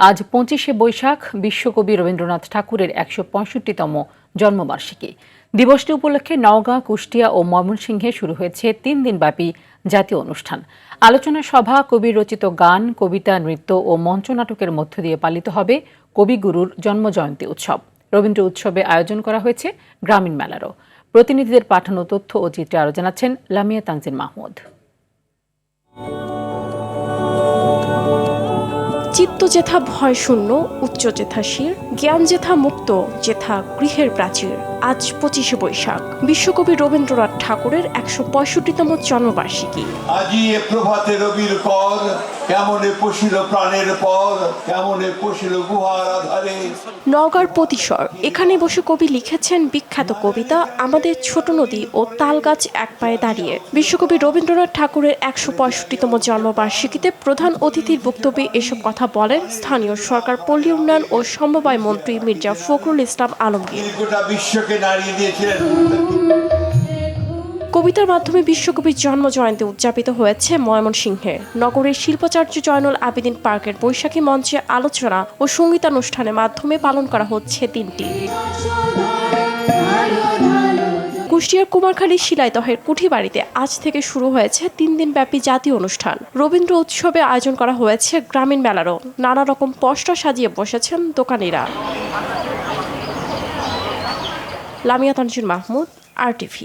আজ ২৫শে বৈশাখ বিশ্বকবি রবীন্দ্রনাথ ঠাকুরের ১৬৫তম জন্মবার্ষিকী। দিবসটি উপলক্ষে নওগাঁ, কুষ্টিয়া ও ময়মনসিংহে শুরু হয়েছে ৩ দিনব্যাপী জাতীয় অনুষ্ঠান। আলোচনা সভা, কবির রচিত গান, কবিতা, নৃত্য ও মঞ্চনাটকের মধ্য দিয়ে পালিত হবে কবিগুরুর জন্মজয়ন্তী উৎসব। রবীন্দ্র উৎসবে আয়োজন করা হয়েছে গ্রামীণ মেলারও। প্রতিনিধিদের পাঠানো তথ্য ও চিত্রে আরও জানাচ্ছেন লামিয়া তানজিন মাহমুদ। চিত্ত যেথা ভয় শূন্য, উচ্চ যেথা শির, জ্ঞান যেথা মুক্ত, যেথা গৃহের প্রাচীর। আজ ২৫শে বৈশাখ, বিশ্বকবি রবীন্দ্রনাথ ঠাকুরের ১৬৫তম জন্মবার্ষিকী। আজি এ প্রভাতে রবির কর, কেমনে পশিল প্রাণের পর, কেমনে পশিল গুহার আধারে। নওগাঁর পতিশর, এখানে বসে কবি লিখেছেন বিখ্যাত কবিতা আমাদের ছোট নদী ও তালগাছ এক পায়ে দাঁড়িয়ে। বিশ্বকবি রবীন্দ্রনাথ ঠাকুরের ১৬৫তম জন্মবার্ষিকীতে প্রধান অতিথির বক্তব্যে এসব কথা বলেন স্থানীয় সরকার, পল্লী উন্নয়ন ও সমবায় মন্ত্রী মির্জা ফখরুল ইসলাম আলমগীর। গোটা বিশ্বকে নাড়িয়ে দিয়েছিলেন। কবিতার মাধ্যমে বিশ্বকবির জন্মজয়ন্তী উদযাপিত হয়েছে ময়মনসিংহে। নগরের শিল্পাচার্য জয়নুল আবেদিন পার্কের বৈশাখী মঞ্চে আলোচনা ও সঙ্গীতানুষ্ঠানের মাধ্যমে পালন করা হচ্ছে দিনটি। কুষ্টিয়ার কুমারখালীর শিলাইদহের কুঠিবাড়িতে আজ থেকে শুরু হয়েছে ৩ দিনব্যাপী জাতীয় অনুষ্ঠান। রবীন্দ্র উৎসবে আয়োজন করা হয়েছে গ্রামীণ মেলারও। নানা রকম পোস্টার সাজিয়ে বসেছেন দোকানিরা। লামিয়া তানজিন মাহমুদ, RTV।